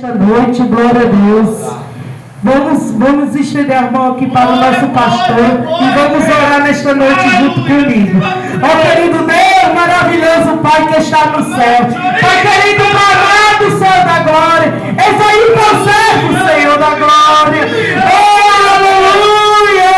Boa noite, glória a Deus. Vamos estender a mão aqui para o nosso pastor e vamos orar nesta noite junto comigo. Ó querido Deus, maravilhoso Pai que está no céu. Pai querido, amado Senhor da glória. Eis aí o teu servo, Senhor da glória. Oh, aleluia.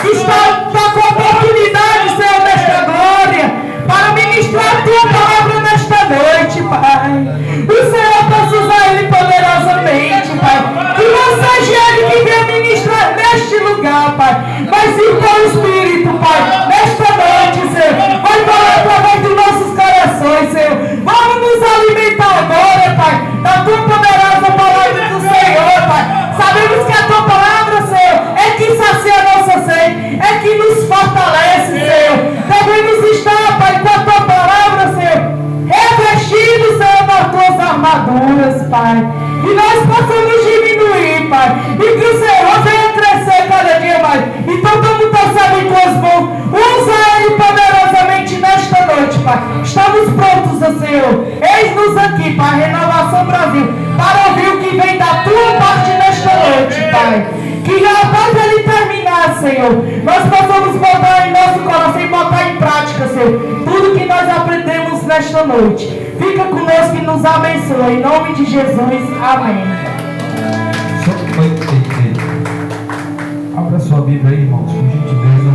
Está com a oportunidade, Senhor, desta glória, para ministrar a tua palavra nesta noite, Pai. O Senhor possa usar ele poderosamente, Pai. Que não seja ele que venha ministrar neste lugar, Pai, mas sim com o Espírito, Pai, nesta noite, Senhor. Vai falar através dos nossos corações, Senhor. Vamos nos alimentar agora, Pai, da tua poderosa palavra do Senhor, Pai. Sabemos que a tua palavra, Senhor, é que sacia a nossa sede, é que nos fortalece, Senhor. Devemos estar, Pai, com a tua palavra, Senhor, revestidos, Senhor, das tuas armaduras, Pai. E nós possamos diminuir, Pai. E que o Senhor venha crescer cada dia mais. Então estamos passando em tuas mãos. Usa ele poderosamente nesta noite, Pai. Estamos prontos, Senhor. Eis-nos aqui, Pai, Renovação Brasil, para ouvir o que vem da tua parte nesta noite, Pai. Que após ele terminar, Senhor, nós possamos botar em nosso coração e botar em prática, Senhor, tudo que nós aprendemos nesta noite. Fica conosco e nos abençoe. Em nome de Jesus. Amém. Abra sua Bíblia aí, irmãos, por gentileza.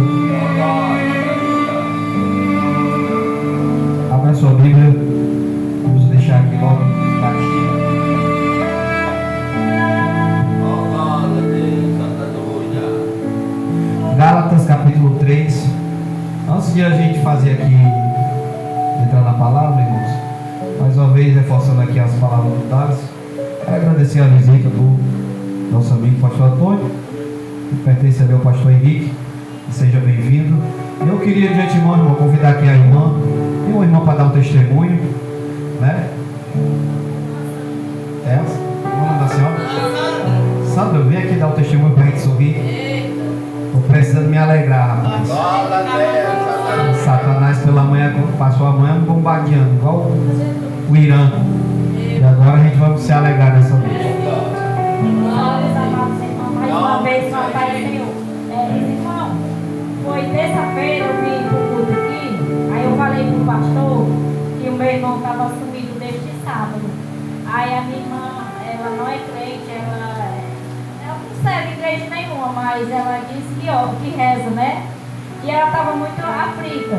Abra sua Bíblia. Vamos deixar aqui logo aqui. Gálatas capítulo 3. Antes de a gente fazer aqui, entrar na palavra, irmãos, mais uma vez reforçando aqui as palavras do Tales, quero agradecer a visita do nosso amigo pastor Antônio, que pertence ali ao pastor Henrique. Seja bem-vindo. Eu queria de antemão, irmão, convidar aqui a irmã. Tem uma irmã para dar um testemunho, né? Elsa, o nome da senhora? Sandra, vem aqui dar um testemunho para a gente sorrir. Estou precisando me alegrar, rapaz. Satanás pela manhã passou a manhã bombardeando, igual o Irã. E agora a gente vai se alegrar nessa noite. Mais uma vez, só Pai Senhor. Irmão, foi terça-feira, eu vim pro culto aqui. Aí eu falei pro pastor que o meu irmão estava sumido desde sábado. Aí a minha irmã, ela não é crente, ela não serve igreja nenhuma, mas ela disse que reza, né? E ela estava muito aflita.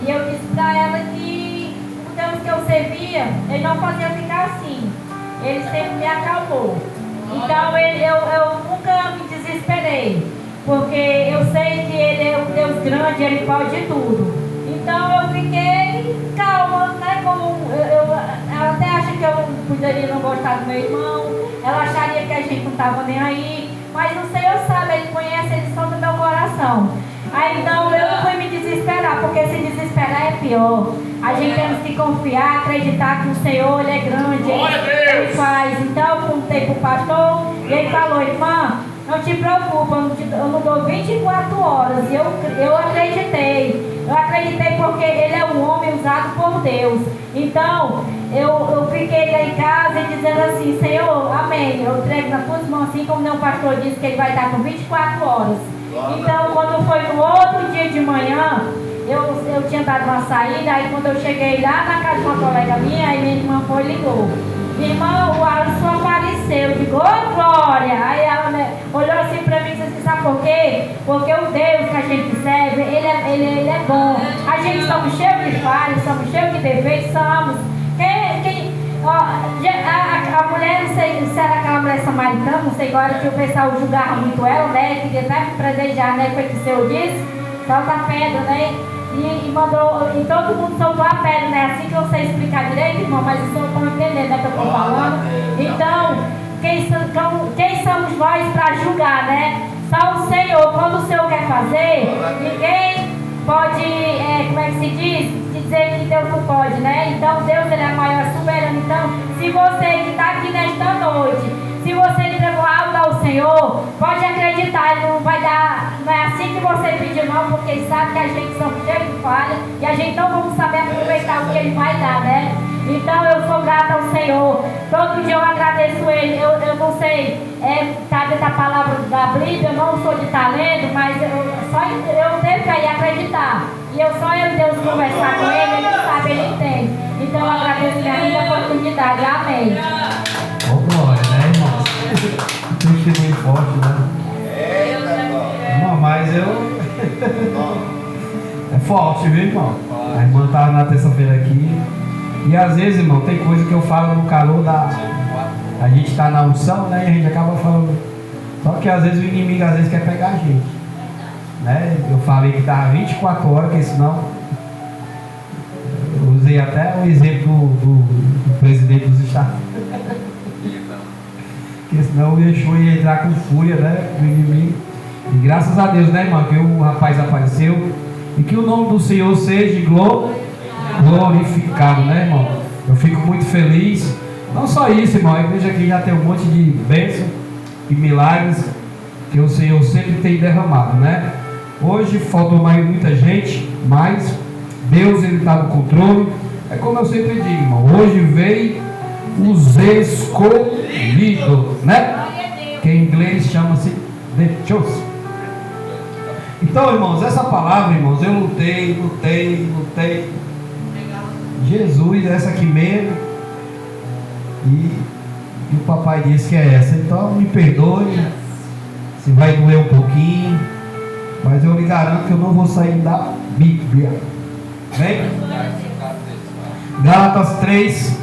E eu disse para ela que o Deus que eu servia, ele não fazia ficar assim. Ele sempre me acalmou. Então eu nunca me desesperei. Porque eu sei que ele é um Deus grande, ele pode tudo. Então eu fiquei calma, né? Ela até acha que eu poderia não gostar do meu irmão. Ela acharia que a gente não estava nem aí. Mas o Senhor sabe, Ele conhece, Ele sonda meu coração. Aí então eu não fui me desesperar, porque se desesperar é pior. A gente temos que confiar, acreditar que o Senhor, Ele é grande, Ele faz. Então eu contei para o pastor e ele falou: irmã, não te preocupa, eu não dou 24 horas. E eu acreditei. Eu acreditei porque ele é um homem usado por Deus. Então, eu fiquei lá em casa e dizendo assim: Senhor, amém. Eu entrego nas tuas mãos, assim como o pastor disse que ele vai estar com 24 horas. Então, quando foi no outro dia de manhã, eu tinha dado uma saída. Aí, quando eu cheguei lá na casa de uma colega minha, aí minha irmã foi e ligou: minha irmã, o Alisson apareceu. Eu digo: ô glória! Aí ela olhou assim pra mim e disse assim: sabe por quê? Porque o Deus que a gente serve, ele é bom. A gente somos cheios de falhas, somos cheios de defeitos, somos. A mulher, não sei se era aquela mulher samaritana, não sei agora, que o pessoal julgava muito ela, né? Queria até me presentear, né? Foi o que o Senhor disse: solta a pedra, né? E mandou, e todo mundo soltou a pedra, né? Assim que eu sei explicar direito, irmão, mas o senhor está entendendo, né? Que eu estou falando. Então, quem somos nós para julgar, né? Só o Senhor. Quando o Senhor quer fazer, ninguém pode, como é que se diz? Dizer que Deus não pode, né? Então, Deus, Ele é maior, soberano. Então, se você que está aqui nesta noite, se você entregou algo ao Senhor, pode acreditar, Ele não vai dar, não é assim que você pediu não, porque Ele sabe que a gente somos cheios de falha e a gente não vamos saber aproveitar o que Ele vai dar, né? Então eu sou grata ao Senhor. Todo dia eu agradeço palavra da Bíblia, eu não sou de talento, mas eu tenho que ir acreditar. E eu e Deus conversar com ele sabe, ele entende. Então eu agradeço minha linda oportunidade. Amém. Ô glória, né, irmão? Testemunho forte, né? Não, mas eu... É forte, viu, irmão? A irmã estava na terça-feira aqui. E às vezes, irmão, tem coisa que eu falo no calor da... A gente está na unção, né? E a gente acaba falando. Só que às vezes o inimigo quer pegar a gente, né? Eu falei que estava 24 horas, porque senão... Eu usei até o exemplo do presidente dos Estados Unidos. Porque senão o Yeshua ia entrar com fúria, né? Do inimigo. E graças a Deus, né, irmão? Que o rapaz apareceu. E que o nome do Senhor seja glorificado, né, irmão? Eu fico muito feliz. Não só isso, irmão. A igreja aqui já tem um monte de bênçãos e milagres que o Senhor sempre tem derramado, né? Hoje faltou mais muita gente, mas Deus, ele está no controle. É como eu sempre digo, irmão. Hoje veio os escolhidos, né? Que em inglês chama-se The Chosen. Então, irmãos, essa palavra, irmãos, eu lutei. Jesus, essa aqui mesmo. E o papai disse que é essa. Então, me perdoe se vai doer um pouquinho, mas eu lhe garanto que eu não vou sair da Bíblia. Vem? Gálatas 3.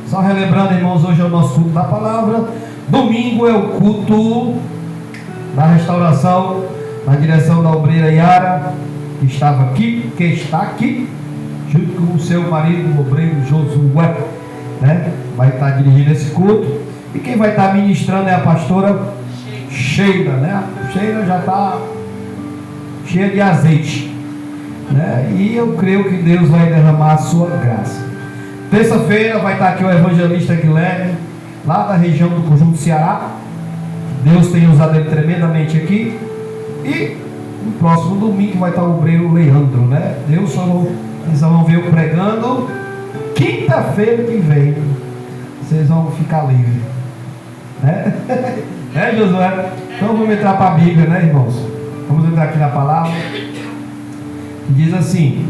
Só relembrando, irmãos, hoje é o nosso culto da palavra. Domingo é o culto da restauração, na direção da obreira Yara, que está aqui, junto com o seu marido, o obreiro Josué, né? Vai estar dirigindo esse culto. E quem vai estar ministrando é a pastora Sheila, né? A Sheila já está cheia de azeite, né? E eu creio que Deus vai derramar a sua graça. Terça-feira vai estar aqui o evangelista Guilherme, lá da região do Conjunto Ceará. Deus tem usado ele tremendamente aqui. E no próximo domingo vai estar o obreiro Leandro, né? Vocês vão ver eu pregando. Quinta-feira que vem vocês vão ficar livres, né? Né, Josué? Então vamos entrar para a Bíblia, né, irmãos? Vamos entrar aqui na palavra. Que diz assim: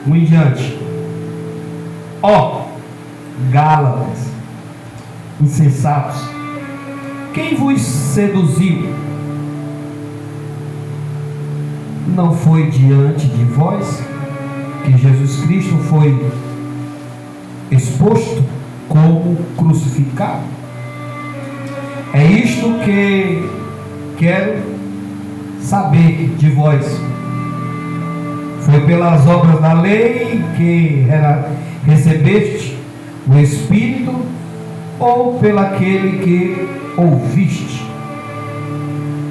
um em diante. Ó, Gálatas, insensatos, quem vos seduziu? Não foi diante de vós que Jesus Cristo foi exposto como crucificado? É isto que quero saber de vós. Foi pelas obras da lei que recebeste o Espírito, ou pelaquele que ouviste?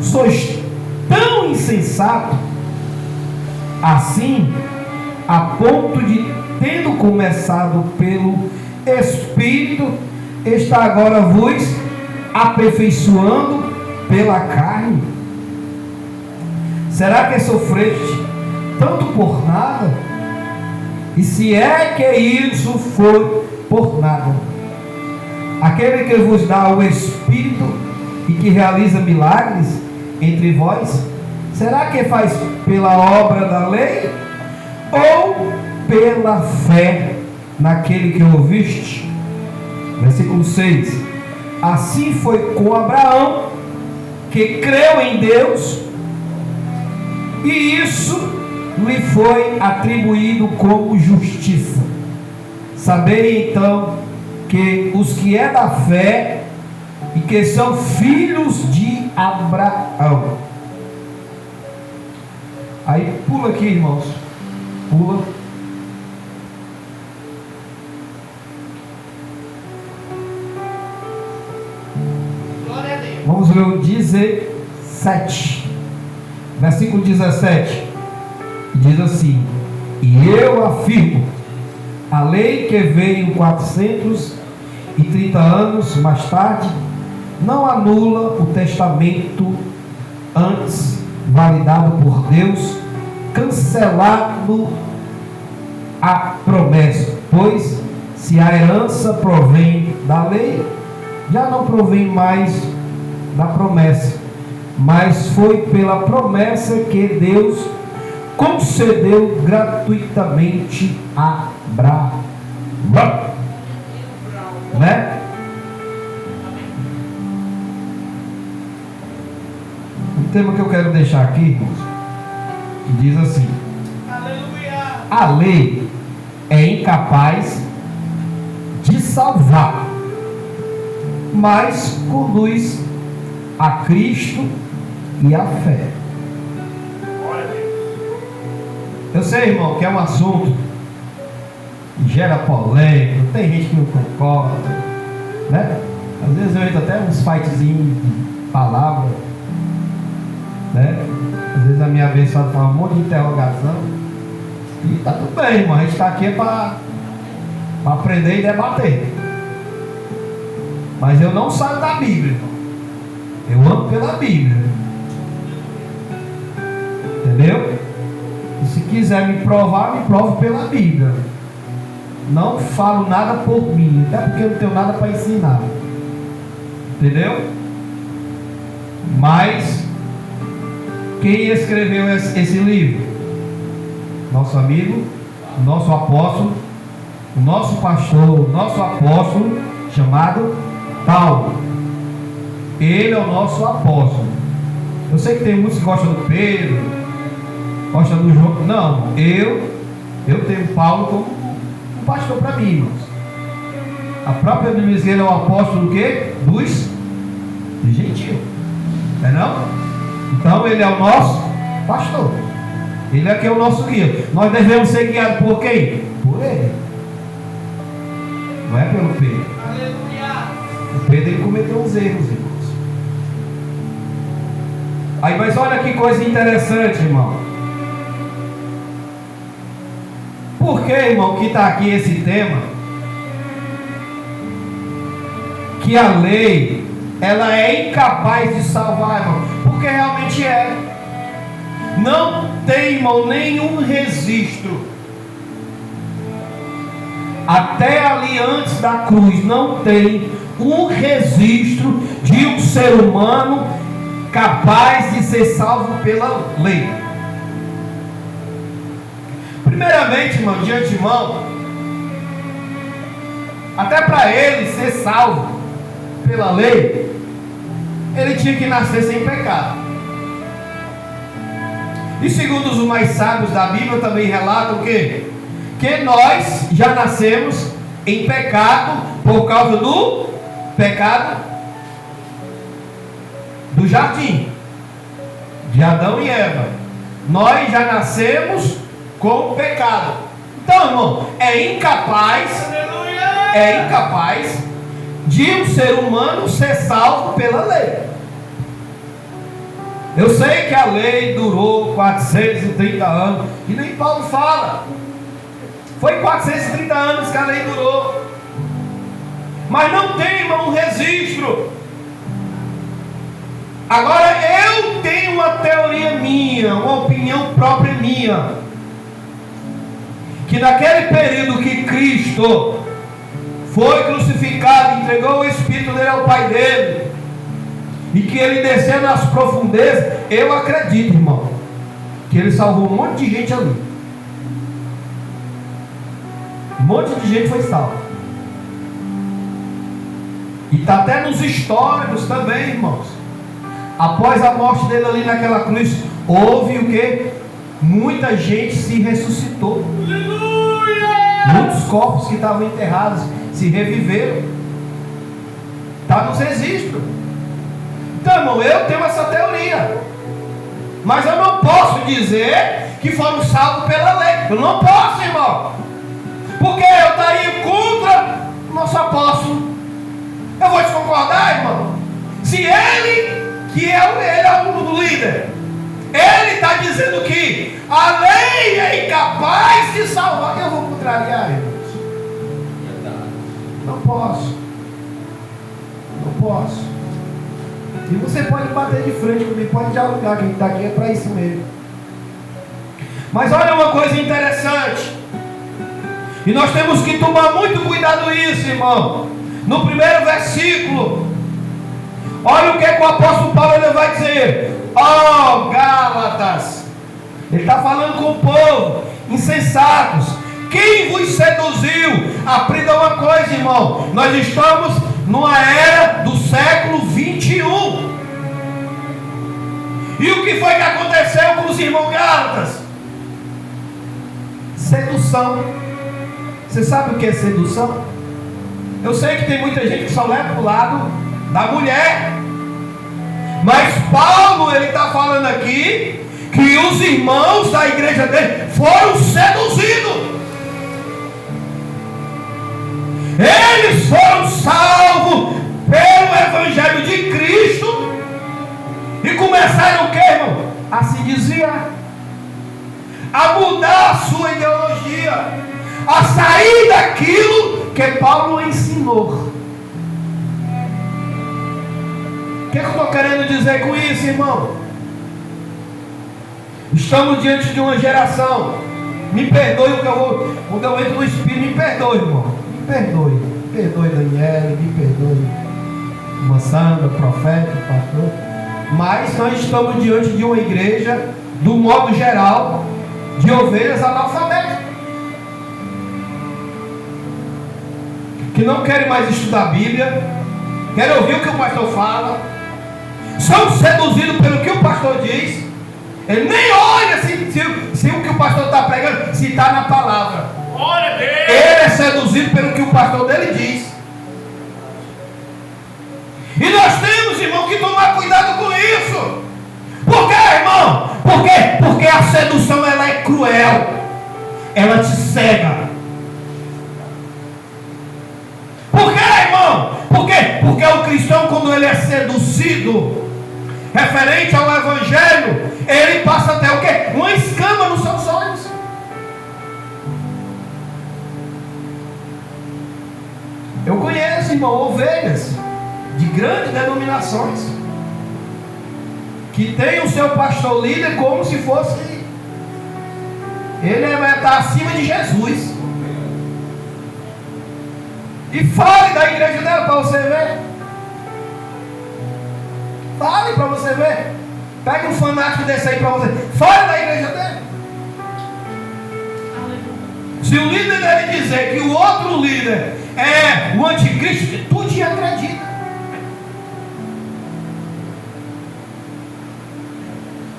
Sois tão insensato assim, a ponto de, tendo começado pelo Espírito, está agora vos aperfeiçoando pela carne? Será que sofreste tanto por nada? E se é que isso foi por nada, aquele que vos dá o Espírito e que realiza milagres entre vós, será que faz pela obra da lei ou pela fé naquele que ouviste? Versículo 6. Assim foi com Abraão, que creu em Deus, e isso lhe foi atribuído como justiça. Sabei então que os que é da fé e que são filhos de Abraão. Aí pula aqui, irmãos. Pula. Vamos ler o 17. Versículo 17. Diz assim: e eu afirmo, a lei que veio 430 anos mais tarde não anula o testamento antes validado por Deus, cancelando a promessa. Pois se a herança provém da lei, já não provém mais da promessa, mas foi pela promessa que Deus concedeu gratuitamente a Abraão. Né? Um tema que eu quero deixar aqui, irmãos, que diz assim: a lei é incapaz de salvar, mas conduz a Cristo e a fé. Eu sei, irmão, que é um assunto que gera polêmica, tem gente que não concorda, né? Às vezes eu entro até uns fightzinhos de palavra, né? Às vezes a minha abençoada fala um monte de interrogação, e tá tudo bem, irmão, a gente está aqui para aprender e debater. Mas eu não saio da Bíblia, irmão. Eu ando pela Bíblia. Entendeu? E se quiser me provar, me prove pela Bíblia. Não falo nada por mim, até porque eu não tenho nada para ensinar. Entendeu? Mas quem escreveu esse livro? Nosso amigo, nosso apóstolo, o nosso pastor, o nosso apóstolo, chamado Paulo. Ele é o nosso apóstolo. Eu sei que tem muitos que gostam do Pedro, gostam do João. Não, eu tenho Paulo como um pastor para mim, irmãos. A própria Bíblia diz que ele é o apóstolo do quê? Dos gentios. Não é não? Então ele é o nosso pastor. Ele é que é o nosso guia. Nós devemos ser guiados por quem? Por ele. Não é pelo Pedro. O Pedro ele cometeu uns erros, irmãos. Aí, mas olha que coisa interessante, irmão. Por que, irmão, que está aqui esse tema? Que a lei, ela é incapaz de salvar, irmão. Porque realmente é. Não tem, irmão, nenhum registro. Até ali antes da cruz, não tem um registro de um ser humano capaz de ser salvo pela lei. Primeiramente, irmão, de antemão, até para ele ser salvo pela lei, ele tinha que nascer sem pecado. E segundo os mais sábios da Bíblia também relatam o quê? Que nós já nascemos em pecado por causa do pecado do jardim de Adão e Eva. Nós já nascemos com pecado. Então, irmão, é incapaz de um ser humano ser salvo pela lei. Eu sei que a lei durou 430 anos, e nem Paulo fala. Foi 430 anos que a lei durou. Mas não tem, irmão, um registro. Agora eu tenho uma teoria minha, uma opinião própria minha, que naquele período que Cristo foi crucificado, entregou o Espírito dele ao Pai dele, e que ele desceu nas profundezas, eu acredito, irmão, que ele salvou um monte de gente ali. Um monte de gente foi salva. E está até nos históricos também, irmãos. Após a morte dele ali naquela cruz, houve o que? Muita gente se ressuscitou. Aleluia! Muitos corpos que estavam enterrados se reviveram. Está nos registros. Então, irmão, eu tenho essa teoria, mas eu não posso dizer que foram salvos pela lei. Eu não posso, irmão, porque eu estaria contra o nosso apóstolo. Eu vou desconcordar, irmão. Se ele, que ele é o líder, ele está dizendo que a lei é incapaz de salvar, eu vou contrariar, irmãos. Não posso. Não posso. E você pode bater de frente comigo, pode dialogar, que a gente está aqui é para isso mesmo. Mas olha uma coisa interessante, e nós temos que tomar muito cuidado com isso, irmão. no primeiro versículo, olha o que o apóstolo Paulo ele vai dizer: ó Gálatas, ele está falando com o povo, insensatos, quem vos seduziu? Aprenda uma coisa, irmão, nós estamos numa era do século 21. E o que foi que aconteceu com os irmãos Gálatas? Sedução. Você sabe o que é sedução? Eu sei que tem muita gente que só leva para o lado da mulher, mas Paulo ele está falando aqui que os irmãos da igreja dele foram seduzidos. Eles foram salvos pelo Evangelho de Cristo e começaram o que, irmão? A se desviar, a mudar a sua ideologia, a sair daquilo que Paulo ensinou. O que eu estou querendo dizer com isso, irmão? Estamos diante de uma geração. Me perdoe o que eu vou, quando eu entro no Espírito, me perdoe, irmão. Me perdoe. Perdoe Daniel, me perdoe uma Sandra, profeta, pastor. Mas nós estamos diante de uma igreja, do modo geral, de ovelhas analfabetas, que não querem mais estudar a Bíblia, querem ouvir o que o pastor fala, são seduzidos pelo que o pastor diz. Ele nem olha se o que o pastor está pregando, se está na palavra. Glória a Deus. Ele é seduzido pelo que o pastor dele diz. E nós temos, irmão, que tomar cuidado com isso. Por quê, irmão? Por quê? Porque a sedução ela é cruel. Ela te cega. Por quê, irmão? Por quê? Porque o cristão, quando ele é seduzido referente ao Evangelho, ele passa até o quê? Uma escama nos seus olhos. Eu conheço, irmão, ovelhas de grandes denominações que tem o seu pastor líder como se fosse ele está acima de Jesus. E fale da igreja dela para você ver. Fale para você ver. Pega um fanático desse aí para você. Fale da igreja dele. Se o líder dele dizer que o outro líder é o anticristo, tu te acredita.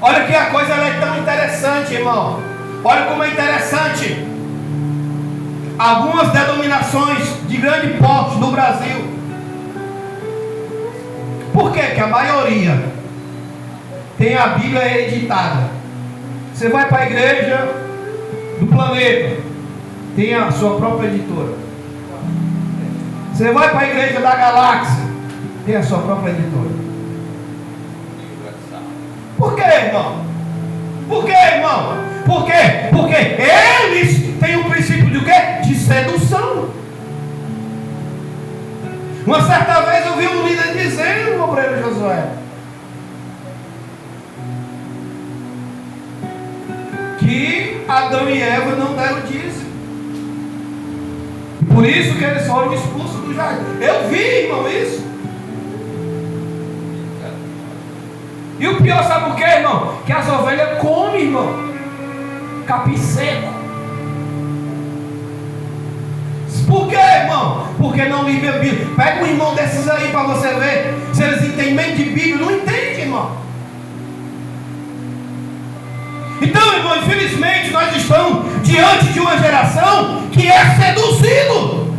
Olha que a coisa ela é tão interessante, irmão. Olha como é interessante. Algumas denominações de grande porte no Brasil. Por que que a maioria tem a Bíblia editada? Você vai para a igreja do planeta, tem a sua própria editora. Você vai para a igreja da galáxia, tem a sua própria editora. Por que, irmão? Por que, irmão? Por quê? Porque eles têm o princípio de quê? De sedução. Uma certa vez eu vi um líder dizendo, o obreiro Josué, que Adão e Eva não deram dízimo. Por isso que eles foram expulsos do jardim. Eu vi, irmão, isso. E o pior, sabe o que, irmão? Que as ovelhas comem, irmão, capim seco. Por que, irmão? Porque não vivem a Bíblia. Pega um irmão desses aí para você ver se eles entendem de Bíblia. Não entende, irmão. Então, irmão, infelizmente nós estamos diante de uma geração que é seduzido.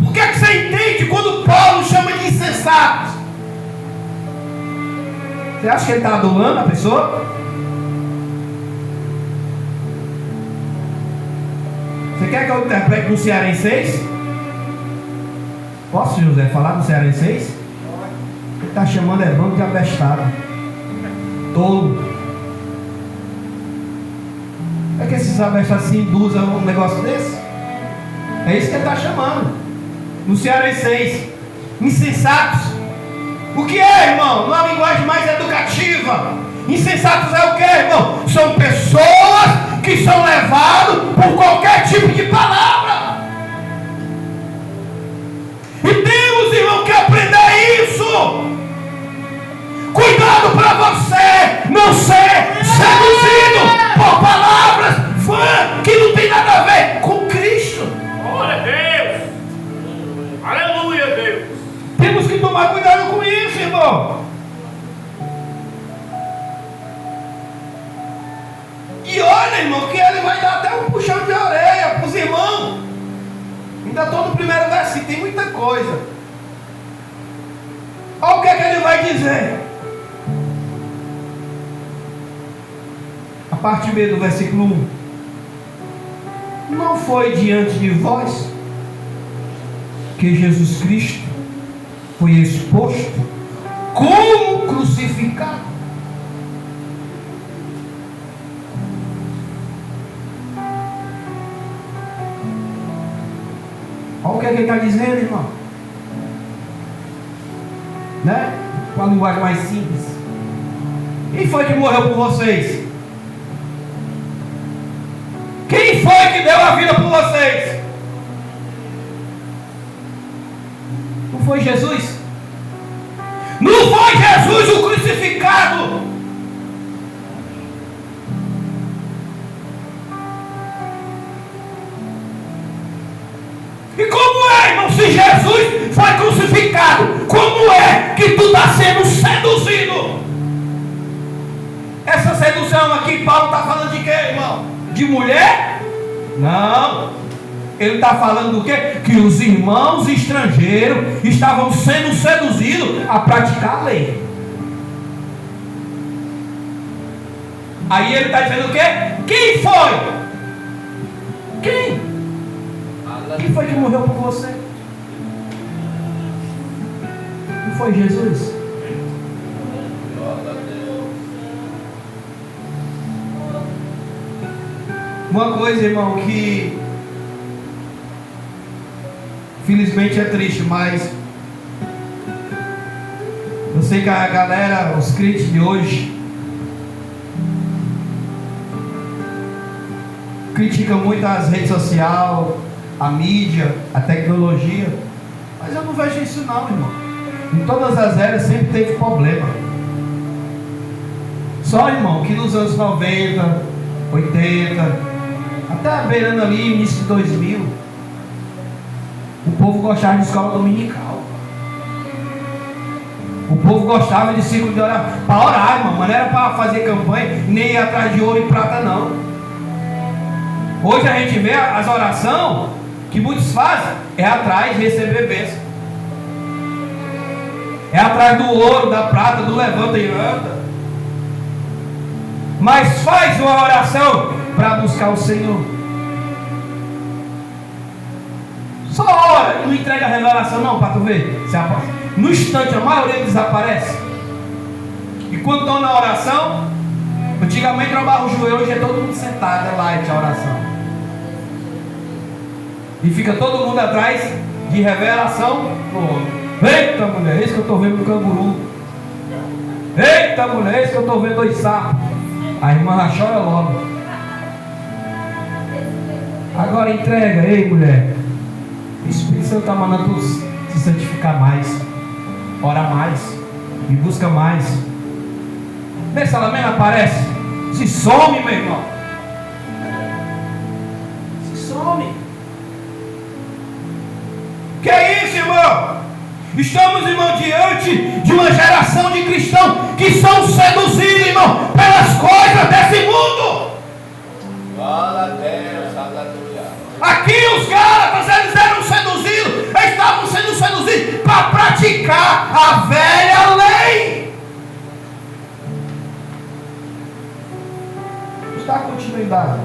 O que é que você entende quando Paulo chama de insensatos? Você acha que ele está adulando a pessoa? Você quer que eu interprete no cearenseis? Posso, José, falar no cearenseis? Ele está chamando bando de abestado, tolo. É que esses abestados se induzem a um negócio desse? É isso que ele está chamando no cearenseis, insensatos. O que é, irmão? Numa linguagem mais educativa, insensatos é o que, irmão? São pessoas que são levadas por qualquer tipo de palavra. coisa. Olha o que é que ele vai dizer. A parte B do versículo 1. Não foi diante de vós que Jesus Cristo foi exposto como crucificado? Olha o que é que ele está dizendo, irmão. Né? Com a linguagem mais simples. Quem foi que morreu por vocês? Quem foi que deu a vida por vocês? Não foi Jesus? Não foi Jesus o crucificado? E como é, irmão, se Jesus foi crucificado, como é que tu está sendo seduzido? Essa sedução aqui, Paulo está falando de quê, irmão? De mulher? Não. Ele está falando do quê? Que os irmãos estrangeiros estavam sendo seduzidos a praticar a lei. Aí ele está dizendo o quê? Quem foi? Quem? Quem foi que morreu por você? Não foi Jesus? Uma coisa, irmão, que infelizmente é triste, mas eu sei que a galera, os crentes de hoje, criticam muito as redes sociais, a mídia, a tecnologia, mas eu não vejo isso não, irmão. Em todas as eras sempre teve problema. Só, irmão, que nos anos 90, 80, até beirando ali, início de 2000, o povo gostava de escola dominical. O povo gostava de ciclo de oração. Para orar, irmão, mas não era para fazer campanha, nem ir atrás de ouro e prata, não. Hoje a gente vê as orações que muitos fazem, é atrás de receber bênção. É atrás do ouro, da prata, do levanta e anda. Mas faz uma oração para buscar o Senhor. Só ora, não entrega a revelação não, para tu ver. No instante a maioria desaparece. E quando estão na oração, antigamente trabalhava o joelho, hoje é todo mundo sentado, é light a oração. E fica todo mundo atrás de revelação no homem. Eita mulher, é isso que eu estou vendo no canguru. Eita mulher, é isso que eu estou vendo dois sapos. A irmã já chora logo. Agora entrega, ei mulher. O Espírito Santo está mandando tu se santificar mais, orar mais e busca mais. Vê se ela mesmo aparece. Se some, meu irmão. Se some. Que é isso, irmão? Estamos, irmão, diante de uma geração de cristãos que são seduzidos, irmão, pelas coisas desse mundo. Glória a Deus, aleluia. Aqui os Gálatas, eles eram seduzidos, estavam sendo seduzidos para praticar a velha lei. Está continuidade.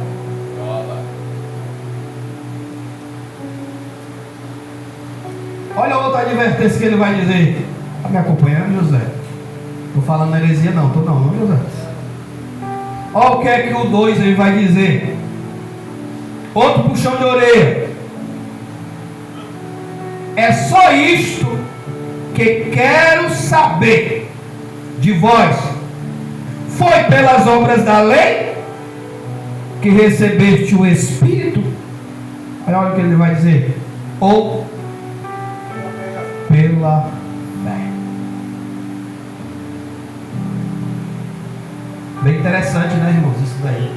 Olha outra advertência que ele vai dizer. Está me acompanhando, José? Estou falando heresia não, estou não, José? Olha o que é que o 2 ele vai dizer. Outro puxão de orelha. É só isto que quero saber de vós. Foi pelas obras da lei que recebeste o Espírito? Olha o que ele vai dizer. Ou pela fé. Bem interessante, né, irmãos? Isso daí.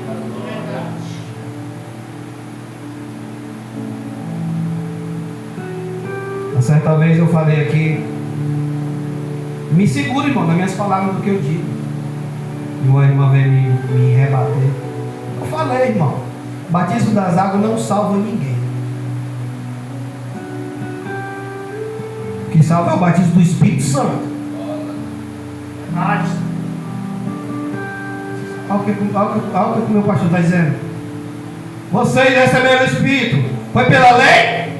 Uma certa vez eu falei aqui. Me segura, irmão, nas minhas palavras do que eu digo. E uma irmã veio me rebater. Eu falei, irmão, batismo das águas não salva ninguém. que salva é o batismo do Espírito Santo. Mas, Olha o que o meu pastor está dizendo. Vocês receberam o Espírito. Foi pela lei?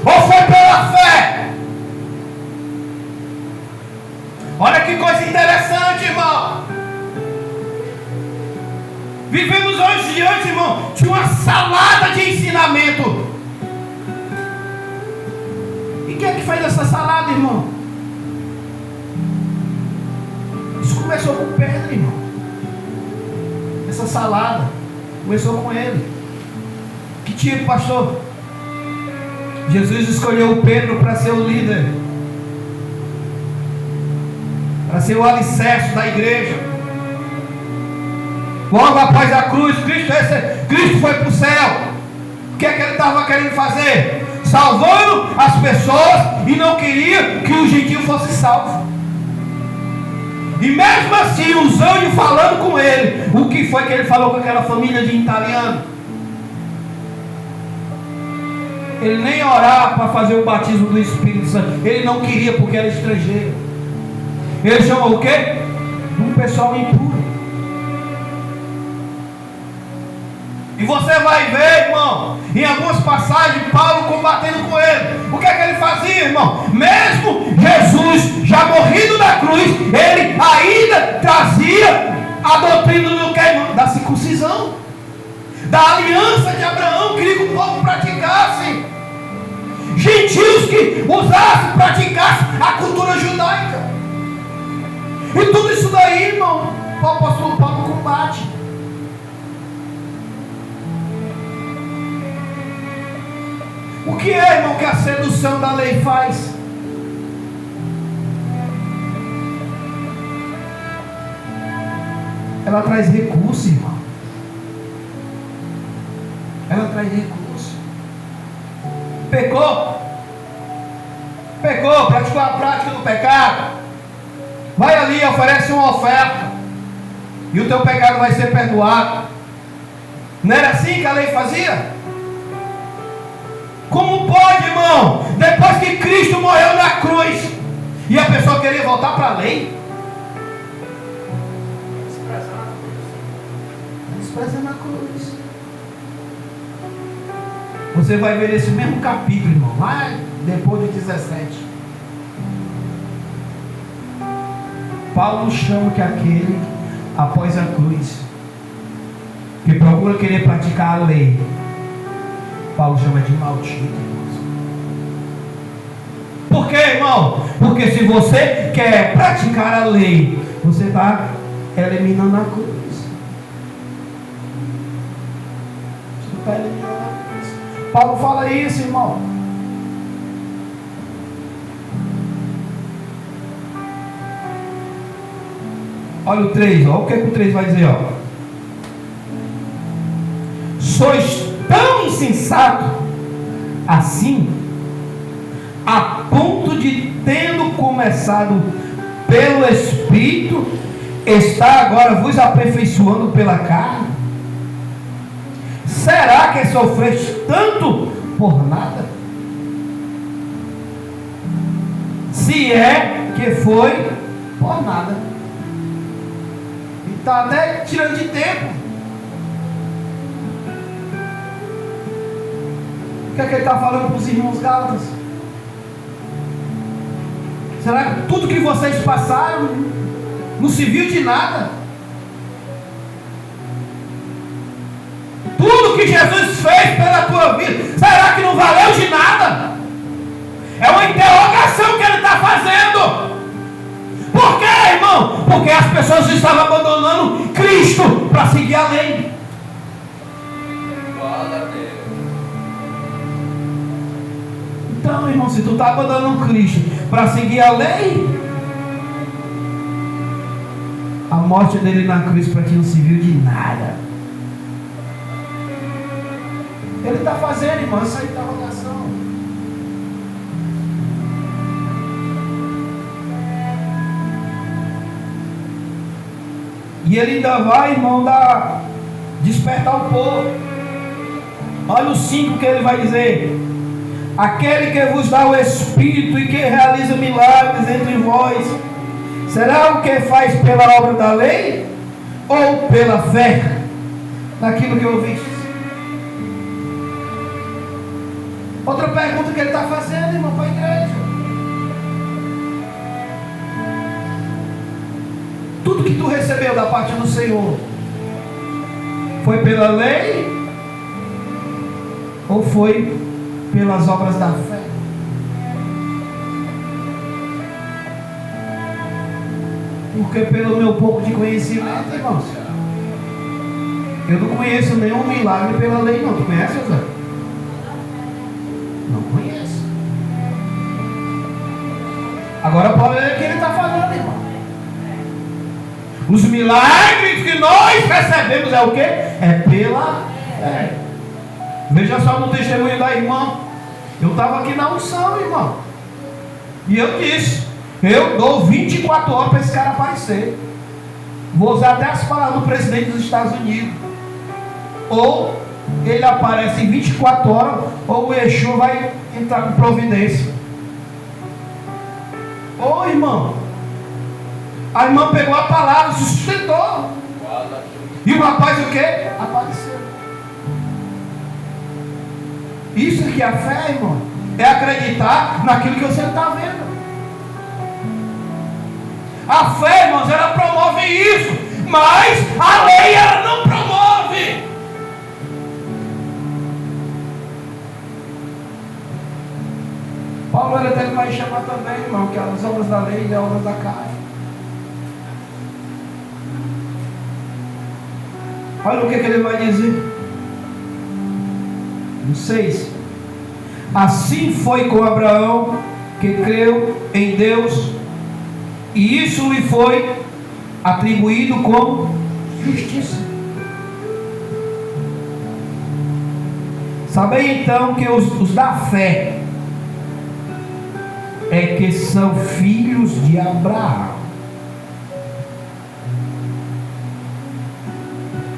Ou foi pela fé? Olha que coisa interessante, irmão. Vivemos hoje diante, irmão, de uma salada de ensinamento. E quem é que fez essa salada, irmão? Isso começou com Pedro, irmão. Essa salada começou com ele. Que tipo, pastor? Jesus escolheu Pedro para ser o líder, para ser o alicerce da igreja. Logo após a cruz, Cristo foi para o céu. O que é que ele estava querendo fazer? Salvando as pessoas, e não queria que o gentio fosse salvo. E mesmo assim, os anjos falando com ele, o que foi que ele falou com aquela família de italiano? Ele nem orava para fazer o batismo do Espírito Santo. Ele não queria, porque era estrangeiro. Ele chamou o quê? Um pessoal impuro. E você vai ver, irmão, em algumas passagens, Paulo combatendo com ele. O que é que ele fazia, irmão? Mesmo Jesus já morrido da cruz, ele ainda trazia a doutrina do que, irmão? Da circuncisão, da aliança de Abraão. Queria que o povo praticasse. Gentios que usassem, praticassem a cultura judaica. E tudo isso daí, irmão, o apóstolo Paulo combate. O que é, irmão, que a sedução da lei faz? Ela traz recurso, irmão. Ela traz recurso. Pecou, praticou a prática do pecado. Vai ali, oferece uma oferta, e o teu pecado vai ser perdoado. Não era assim que a lei fazia? Como pode, irmão, depois que Cristo morreu na cruz, e a pessoa queria voltar para a lei? Desprezando a cruz. Você vai ver nesse mesmo capítulo, irmão, lá depois do 17. Paulo chama que aquele, após a cruz, que procura querer praticar a lei, Paulo chama de maldito, irmãos. Por quê, irmão? Porque se você quer praticar a lei, você está eliminando a cruz. Você está eliminando a cruz. Paulo fala isso, irmão. Olha o 3, olha o que o 3 vai dizer, ó. Sois tão insensato assim, a ponto de, tendo começado pelo Espírito, está agora vos aperfeiçoando pela carne? Será que sofreste tanto por nada? Se é que foi por nada. E está até tirando de tempo. O que é que ele está falando para os irmãos Gálatas? Será que tudo que vocês passaram não serviu de nada? Tudo que Jesus fez pela tua vida, será que não valeu de nada? É uma interrogação que ele está fazendo. Por quê, irmão? Porque as pessoas estavam abandonando Cristo para seguir a lei. Glória a Deus. Então, irmão, se tu está abandonando Cristo para seguir a lei, a morte dele na cruz para ti não serviu de nada. Ele está fazendo, irmão, essa interrogação. E ele ainda vai, irmão, despertar o povo. Olha o 5 que ele vai dizer. aquele que vos dá o Espírito e que realiza milagres entre vós, será o que faz pela obra da lei ou pela fé naquilo que ouvistes? Outra pergunta que ele está fazendo, irmão, para a igreja. Tudo que tu recebeu da parte do Senhor foi pela lei ou foi pelas obras da fé? Porque pelo meu pouco de conhecimento, irmãos, eu não conheço nenhum milagre pela lei, não. Tu conhece, José? Não conheço. Agora pode ver o que ele está falando, irmão. Os milagres que nós recebemos é o quê? É pela fé. Veja só no testemunho da irmã. Eu estava aqui na unção, irmão. E eu disse: eu dou 24 horas para esse cara aparecer. Vou usar até as palavras do presidente dos Estados Unidos. Ou ele aparece em 24 horas, ou o Exu vai entrar com providência. Ô irmão, a irmã pegou a palavra, se sustentou. E o rapaz o quê? Apareceu. Isso que é a fé, irmão. É acreditar naquilo que você está vendo. A fé, irmãos, ela promove isso, mas a lei ela não promove. Paulo ele até vai chamar também, irmão, que as obras da lei e as obras da carne. Olha o que ele vai dizer. No 6. Assim foi com Abraão, que creu em Deus, e isso lhe foi atribuído como justiça. Sabei então que os da fé é que são filhos de Abraão.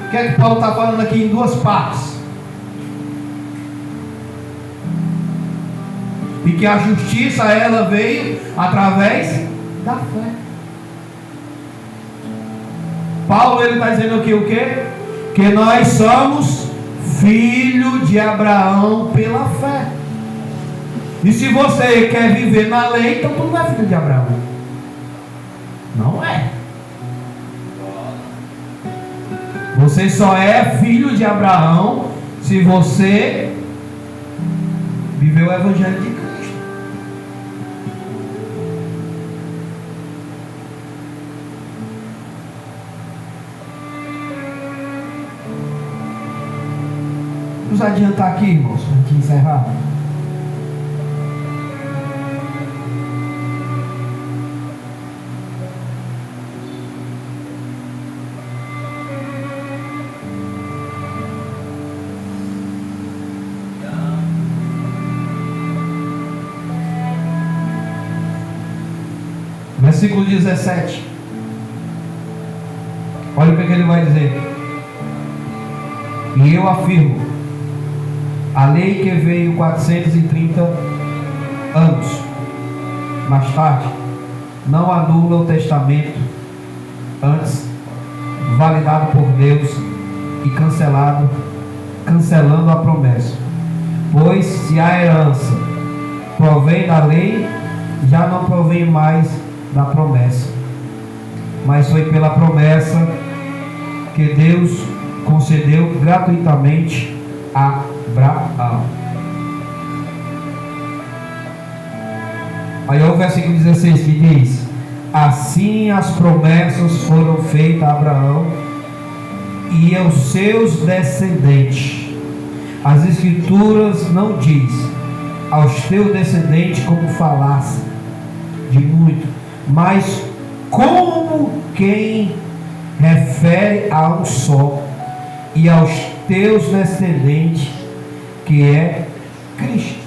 O que é que Paulo está falando aqui em duas partes? E que a justiça ela veio através da fé. Paulo ele está dizendo aqui o quê? Que nós somos filhos de Abraão pela fé. E se você quer viver na lei, então tu não é filho de Abraão. Não é. Você só é filho de Abraão se você viveu o Evangelho de Cristo. Vamos adiantar aqui, irmãos, para a gente encerrar. Versículo 17. Olha o que ele vai dizer. E eu afirmo: a lei que veio 430 anos mais tarde não anula o testamento antes validado por Deus e cancelando a promessa. Pois se a herança provém da lei, já não provém mais da promessa, mas foi pela promessa que Deus concedeu gratuitamente a Abraão. Aí o versículo 16 que diz: assim as promessas foram feitas a Abraão e aos seus descendentes. As escrituras não diz aos teus descendentes como falasse de muito, mas como quem refere a um só, e aos teus descendentes, que é Cristo.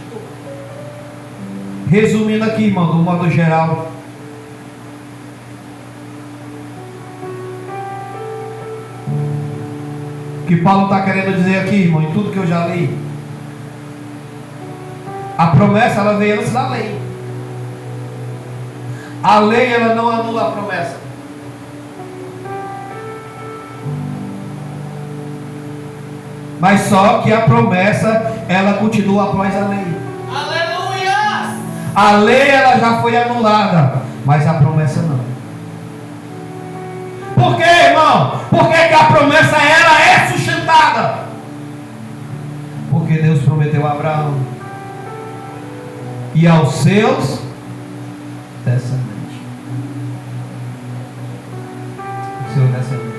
Resumindo aqui, irmão, de um modo geral, o que Paulo está querendo dizer aqui, irmão, em tudo que eu já li, A promessa, ela veio antes da lei. A lei, ela não anula a promessa. Mas só que a promessa, ela continua após a lei. Aleluia! A lei, ela já foi anulada, mas a promessa não. Por quê, irmão? Por que que a promessa, ela é sustentada? Porque Deus prometeu a Abraão e aos seus descendentes. O seu descendente.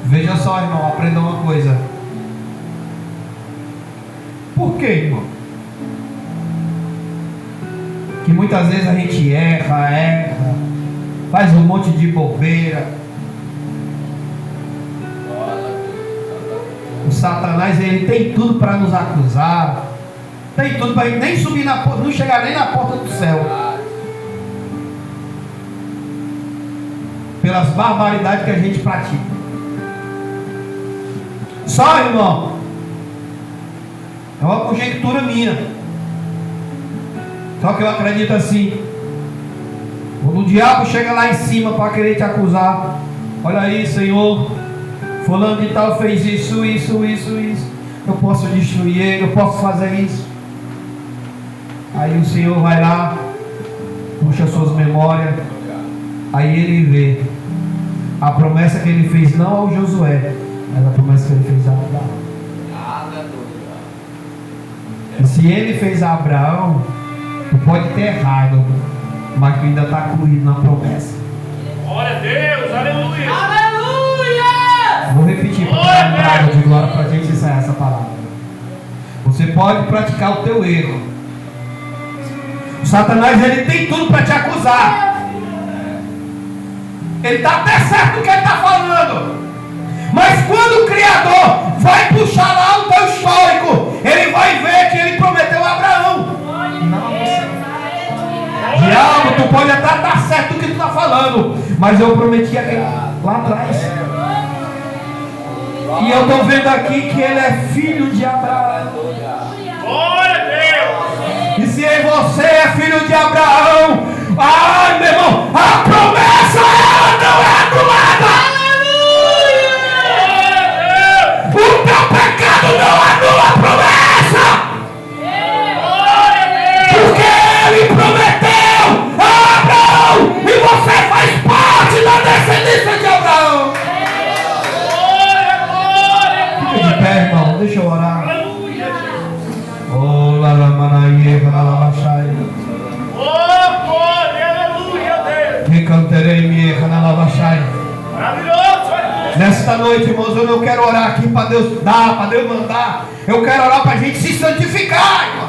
Veja só, irmão, aprenda uma coisa. Por que, irmão? Que muitas vezes a gente erra, faz um monte de bobeira. O Satanás, ele tem tudo para nos acusar, tem tudo para nem subir na porta, não chegar nem na porta do céu, pelas barbaridades que a gente pratica. Só, irmão, é uma conjectura minha, só que eu acredito assim: quando o diabo chega lá em cima para querer te acusar, olha aí, Senhor, fulano de tal fez isso, eu posso destruir ele, eu posso fazer isso. Aí o Senhor vai lá, puxa suas memórias, aí ele vê a promessa que ele fez não ao Josué, mas a promessa que ele fez a Abraão. E se ele fez a Abraão, tu pode ter errado, mas tu ainda está incluído na promessa. Glória a Deus, aleluia! Aleluia! Vou repetir para dar um brado de glória para a gente ensaiar essa palavra. Você pode praticar o teu erro. O Satanás, ele tem tudo para te acusar. Ele está até certo do que ele está falando. Mas quando o Criador vai puxar lá o teu histórico, ele vai ver que ele prometeu a Abraão. Diabo, tu pode até estar certo do que tu está falando, mas eu prometi aquele lá atrás. E eu estou vendo aqui que ele é filho de Abraão. Glória a Deus! E se você é filho de Abraão, ai, meu irmão, a promessa ela não é anulada. O teu pecado não anula a promessa. Porque ele prometeu a Abraão e você faz parte da descendência de Abraão. Fica de pé, irmão, deixa eu orar. Oh, lá, lá, manaie, lá, lá, baixai. Oh, glória, aleluia, Deus! Me canterei, me lá, baixai. Maravilhoso, aleluia! Nesta noite, irmãos, eu não quero orar aqui para Deus dar, para Deus mandar. Eu quero orar para a gente se santificar, irmão.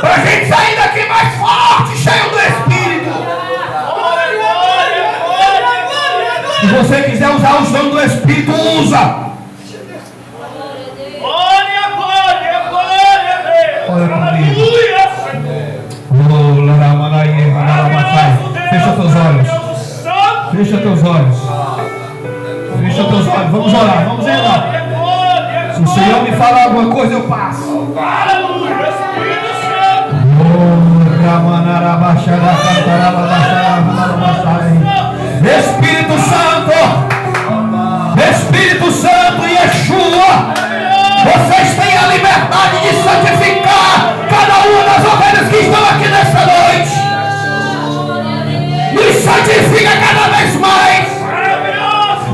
Para a gente sair daqui mais forte, cheio do Espírito. Glória, glória, glória, glória! Se você quiser usar os dons do Espírito, usa. Glória, glória, glória a Deus! Olha para mim. Aleluia! Oh, lá, lá, manaie, lá, lá, baixai. Fecha teus olhos. Fecha teus olhos. Fecha teus olhos. Vamos orar, vamos orar. Se o Senhor me falar alguma coisa, eu passo. Aleluia, Espírito Santo! Espírito Santo, Espírito Santo e Yeshua, vocês têm a liberdade de santificar cada uma das ovelhas que estão aqui nesta noite. Nos santifica cada vez mais,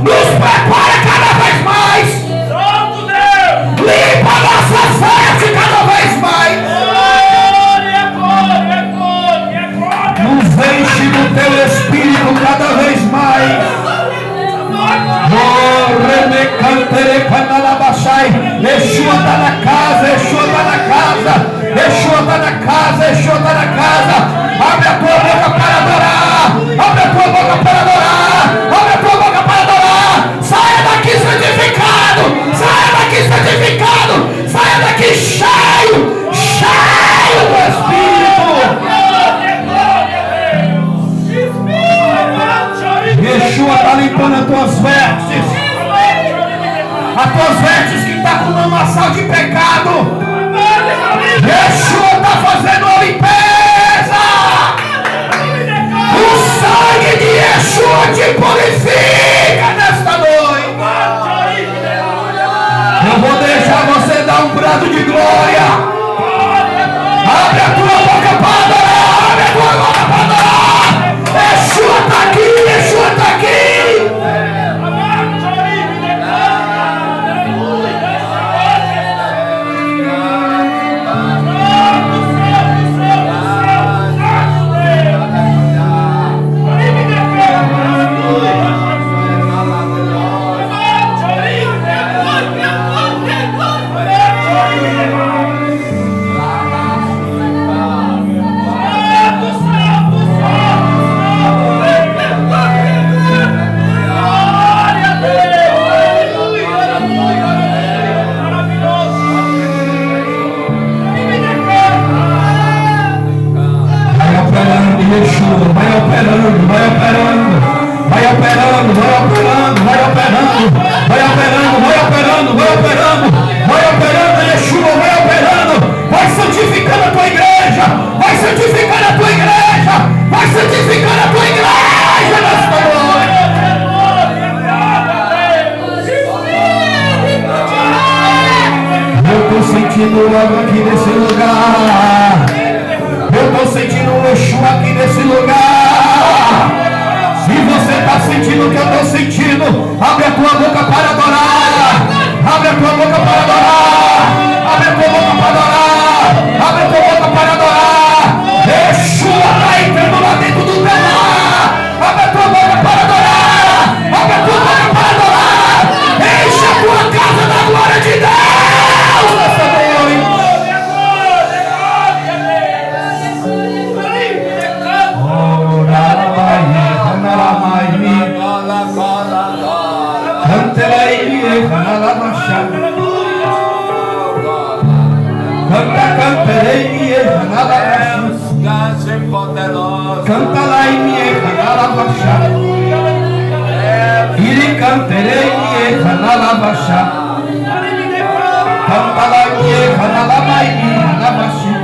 nos prepara cada vez mais, Santo Deus! limpa a nossa sede cada vez mais. Glória, glória, glória, glória! Nos enche do teu Espírito cada vez mais. Yeshua está na casa, Yeshua está na casa, Yeshua está na casa, Yeshua está na casa. Abre a tua boca para adorar, abre a tua boca para adorar, abre a tua boca para adorar. Saia daqui santificado, saia daqui santificado, saia daqui cheio, cheio do Espírito. Yeshua está limpando as tuas vestes. As tuas vestes que está com lamaçal de pecado. Yeshua está fazendo a limpeza. O sangue de Yeshua te purifica nesta noite. Eu vou deixar você dar um brado de glória. Abre a tua boca para adorar. Abre a tua boca para adorar. Yeshua está aqui. Yeshua está aqui. Vai operando, Yeshua, vai operando, vai santificando a tua igreja, vai santificando a tua igreja, vai santificando a tua igreja nesta noite. Eu estou sentindo algo aqui nesse lugar, eu estou sentindo o Yeshua aqui nesse lugar. Se você está sentindo o que eu estou sentindo, abre a tua boca para adorar. Abre a tua boca para adorar. Abre a tua boca para adorar. Abre a tua boca para adorar. Yeshua está entrando lá dentro do teu lar. Abre a tua boca para adorar. Abre a tua boca para adorar. Enche a tua casa da glória de Deus nessa noite. Canta lá em minha canala baixar. Ele canterei minha canala baixar. Canta lá em minha canala baixar.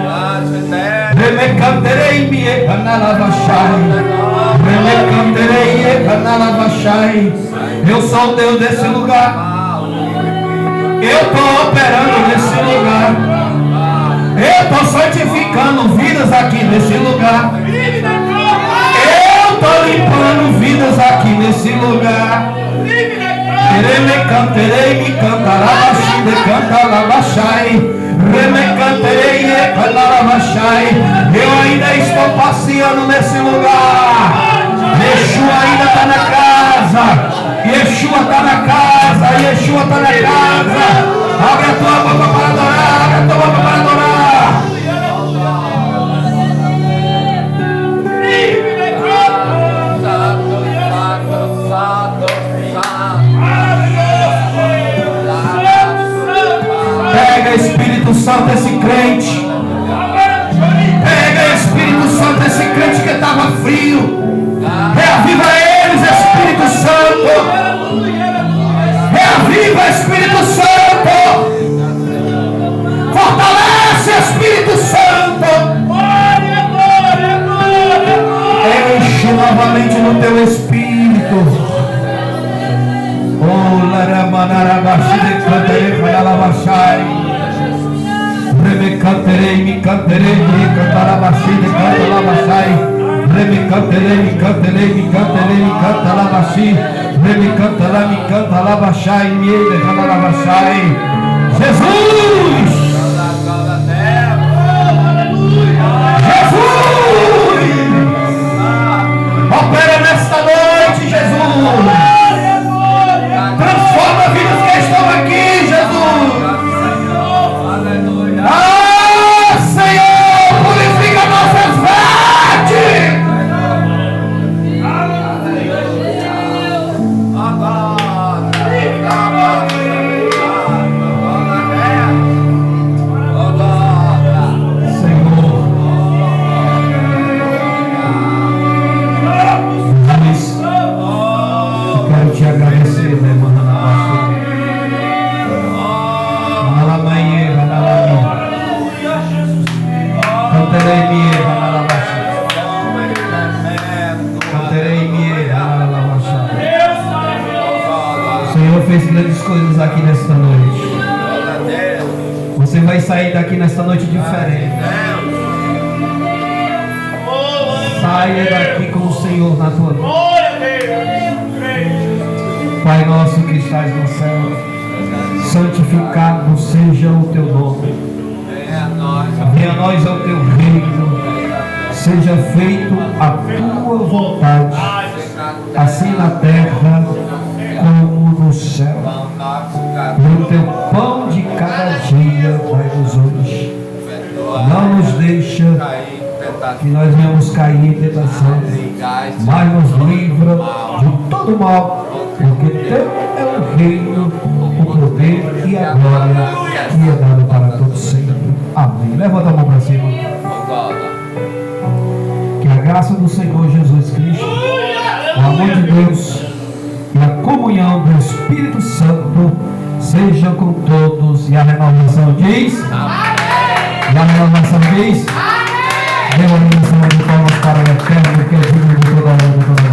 Reme canterei minha canala baixar. Reme canterei minha canala baixar. Eu sou o Deus desse lugar. Eu estou operando nesse lugar. Eu estou santificando vidas aqui nesse lugar. Eu estou limpando vidas aqui nesse lugar. Me canterei, me cantará, me cantará, baixai. Me canterei, me cantará, baixai. Eu ainda estou passeando nesse lugar. Yeshua ainda está na casa. Yeshua está na casa. Yeshua está na casa. Abre a tua boca para adorar. Abre a tua boca para adorar. Pega Espírito Santo esse crente. Pega Espírito Santo esse crente que estava frio. Reaviva eles, Espírito Santo. Reaviva, Espírito Santo. Fortalece, Espírito Santo. Enche novamente no teu Espírito. Oh, Laramanarabashi de canterei, Manalabashai. Me canterei, me cantarabashi de cantalabashai. Me canterei, cantalabashi. Me cantalabashai, me cantalabashai. Jesus! Jesus! Opera nesta noite, Jesus! Transforma vidas que estão aqui, Jesus! Ah, Senhor, purifica nossas vestes! fez grandes coisas aqui nesta noite. Você vai sair daqui nesta noite diferente. Saia daqui com o Senhor na tua vida. Pai nosso que estás no céu, santificado seja o teu nome. Venha a nós ao teu reino. Seja feito a tua vontade, assim na terra como no céu. E o teu pão de cada dia dai-nos hoje. Não nos deixa que nós venhamos cair em tentação, mas nos livra de todo mal, porque teu é o reino, o poder e a glória que é dado para todos sempre. Amém. Levanta a mão para cima. Que a graça do Senhor Jesus Cristo, o amor de Deus e a comunhão do Espírito Santo seja com todos. E a renovação diz? Amém. E a renovação diz? Amém. Dê uma oração de palmas para o Eterno, que é digno de toda a honra e toda a glória.